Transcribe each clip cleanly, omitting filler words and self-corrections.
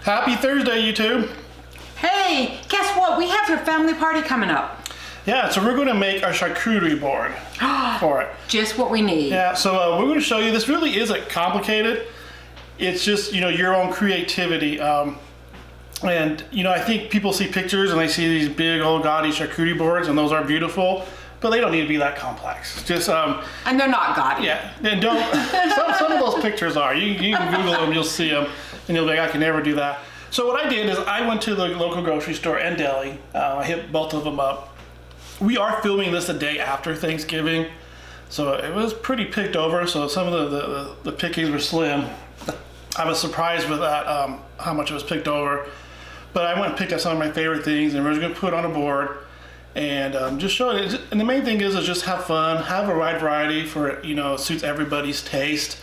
Happy Thursday, YouTube. Hey, guess what? We have your family party coming up. Yeah, so we're going to make our charcuterie board for it. Just what we need. Yeah, so we're going to show you. This really isn't complicated. It's just, your own creativity. And, I think people see pictures and they see these big old gaudy charcuterie boards, and those are beautiful, but they don't need to be that complex. Just and they're not gaudy. Yeah, and don't. some of those pictures are. You can Google them, you'll see them, and you'll be like, I can never do that. So what I did is I went to the local grocery store and deli. I hit both of them up. We are filming this the day after Thanksgiving, so it was pretty picked over. So some of the pickings were slim. I was surprised with that, how much it was picked over. But I went and picked up some of my favorite things, and we're just gonna put it on a board and just show it. And the main thing is just have fun, have a wide variety for suits everybody's taste.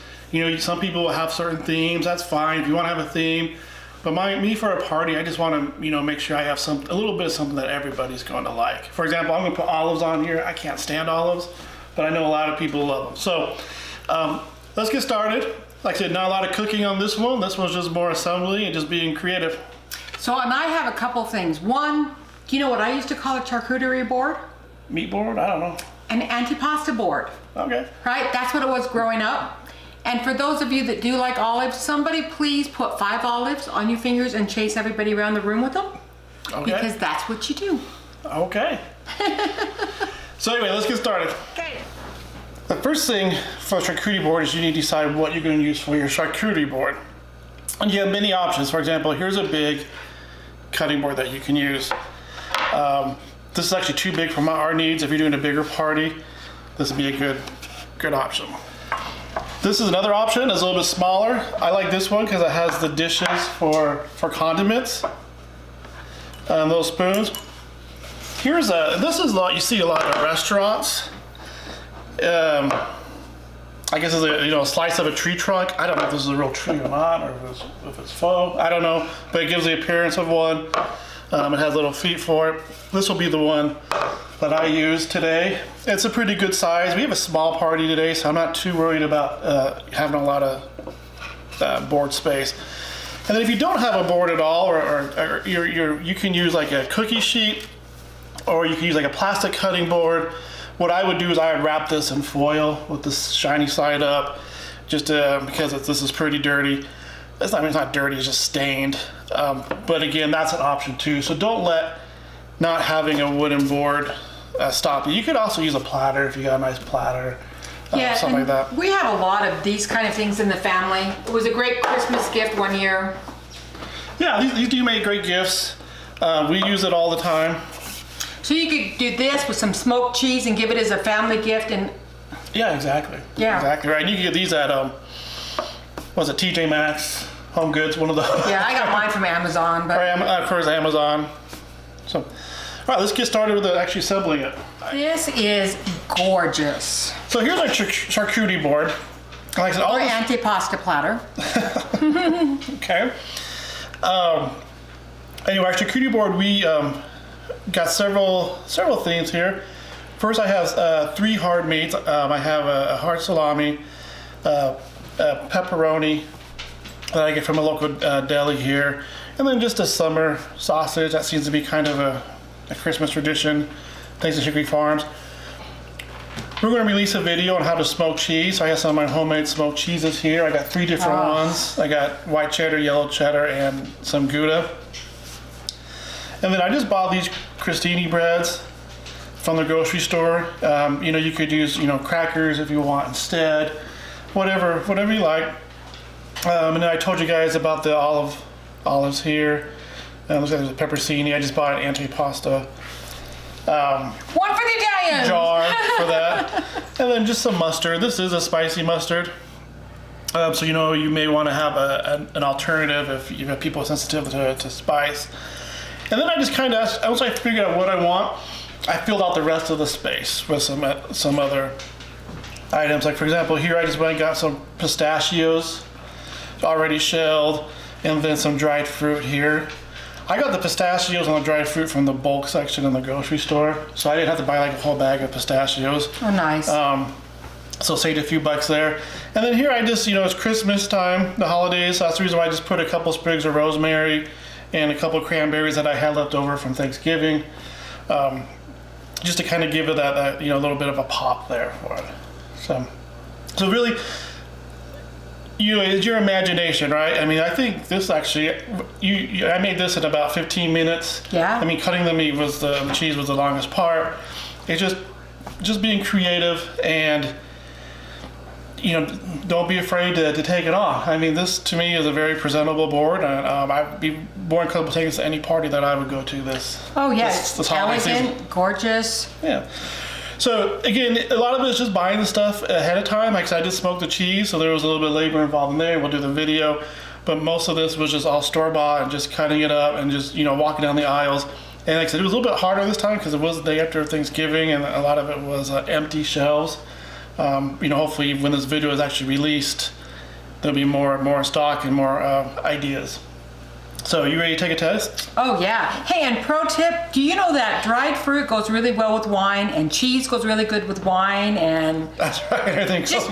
Some people will have certain themes. That's fine if you want to have a theme. But me for a party, I just want to make sure I have a little bit of something that everybody's going to like. For example, I'm going to put olives on here. I can't stand olives, but I know a lot of people love them. So let's get started. Like I said, not a lot of cooking on this one. This one's just more assembly and just being creative. So, and I have a couple things. One, do you know what I used to call a charcuterie board? Meat board? I don't know. An antipasta board. Okay. Right? That's what it was growing up. And for those of you that do like olives, somebody please put 5 olives on your fingers and chase everybody around the room with them. Okay. Because that's what you do. Okay. So anyway, let's get started. Okay. The first thing for a charcuterie board is you need to decide what you're going to use for your charcuterie board. And you have many options. For example, here's a big cutting board that you can use. This is actually too big for our needs. If you're doing a bigger party, this would be a good option. This is another option. It's a little bit smaller. I like this one because it has the dishes for condiments. Those spoons. This is a lot you see a lot of restaurants. I guess it's a slice of a tree trunk. I don't know if this is a real tree or not, or if it's faux. I don't know, but it gives the appearance of one. It has little feet for it. This will be the one that I use today. It's a pretty good size. We have a small party today, so I'm not too worried about having a lot of board space. And then if you don't have a board at all, or you can use like a cookie sheet, or you can use like a plastic cutting board. What I would do is I would wrap this in foil with this shiny side up, just because this is pretty dirty. It's not dirty, it's just stained. But again, that's an option too. So don't let not having a wooden board stop you. You could also use a platter if you got a nice platter, something like that. We have a lot of these kind of things in the family. It was a great Christmas gift one year. Yeah, these do make great gifts. We use it all the time. So you could do this with some smoked cheese and give it as a family gift, and yeah, exactly. Yeah, exactly right. And you can get these at TJ Maxx, Home Goods, one of those. Yeah, I got mine from Amazon, but of course Amazon. So, all right, let's get started with actually assembling it. This is gorgeous. So here's our charcuterie board. Like I said, or antipasta platter. Okay. Anyway, our charcuterie board, we got several themes here. First, I have 3 hard meats. I have a hard salami, pepperoni that I get from a local deli here, and then just a summer sausage. That seems to be kind of a Christmas tradition, thanks to Hickory Farms. We're going to release a video on how to smoke cheese. So I have some of my homemade smoked cheeses here. I got 3 different ones. I got white cheddar, yellow cheddar, and some Gouda. And then I just bought these Crustini Breads from the grocery store. You could use crackers if you want instead, whatever you like. And then I told you guys about the olives here. Looks like there's a pepperoni. I just bought an antipasta one for the Italians jar for that. And then just some mustard. This is a spicy mustard. So you may want to have an alternative if you have people sensitive to spice. And then I just kind of, once I figured out what I want, I filled out the rest of the space with some other items. Like for example, here I just went and got some pistachios, already shelled, and then some dried fruit here. I got the pistachios and the dried fruit from the bulk section in the grocery store, so I didn't have to buy like a whole bag of pistachios. Oh, nice. So saved a few bucks there. And then here I just, it's Christmas time, the holidays. So that's the reason why I just put a couple sprigs of rosemary and a couple of cranberries that I had left over from Thanksgiving. Just to kind of give it that a little bit of a pop there for it. So really, it's your imagination, right? I mean, I think this actually, I made this in about 15 minutes. Yeah. I mean, cutting the meat the cheese was the longest part. It's just being creative and, don't be afraid to take it on. I mean, this to me is a very presentable board, and I'd be more inclined to take this to any party that I would go to this. Oh yeah, it's elegant, season. Gorgeous. Yeah. So again, a lot of it is just buying the stuff ahead of time. Like I said, I did smoke the cheese, so there was a little bit of labor involved in there. We'll do the video, but most of this was just all store-bought and just cutting it up and just walking down the aisles. And like I said, it was a little bit harder this time because it was the day after Thanksgiving, and a lot of it was empty shelves. Hopefully when this video is actually released, there'll be more in stock and more ideas. So you ready to take a test? Oh yeah. Hey, and pro tip, do you know that dried fruit goes really well with wine, and cheese goes really good with wine, and that's right. I think just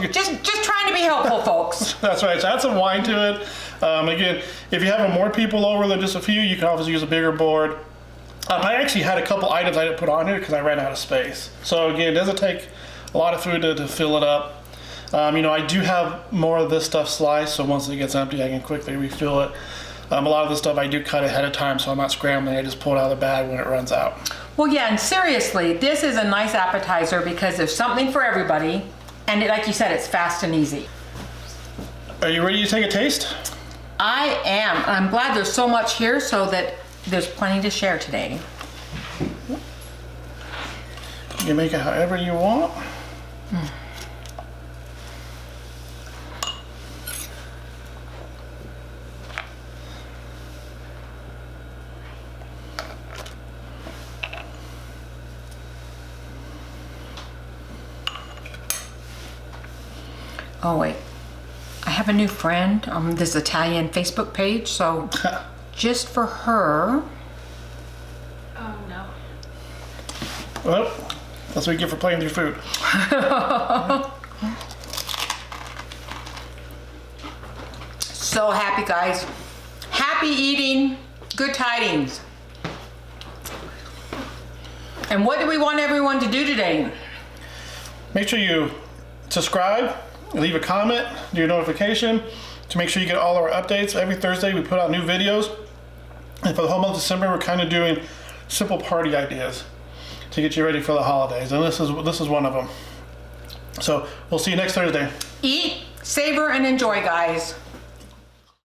trying to be helpful, folks. That's right. So add some wine to it. Again, if you have more people over than just a few, you can always use a bigger board. I actually had a couple items I didn't put on here because I ran out of space. So again, it doesn't take a lot of food to fill it up. I do have more of this stuff sliced, so once it gets empty, I can quickly refill it. A lot of this stuff I do cut ahead of time, so I'm not scrambling. I just pull it out of the bag when it runs out. Well, yeah, and seriously, this is a nice appetizer because there's something for everybody, and like you said, it's fast and easy. Are you ready to take a taste? I am. I'm glad there's so much here so that there's plenty to share today. You can make it however you want. Oh wait, I have a new friend on this Italian Facebook page, so just for her. Oh no. Well, that's what you get for playing with your food. So happy, guys. Happy eating, good tidings. And what do we want everyone to do today? Make sure you subscribe, leave a comment, do your notification to make sure you get all our updates. Every Thursday we put out new videos. And for the whole month of December, we're kind of doing simple party ideas to get you ready for the holidays. And this is one of them. So we'll see you next Thursday. Eat, savor, and enjoy, guys.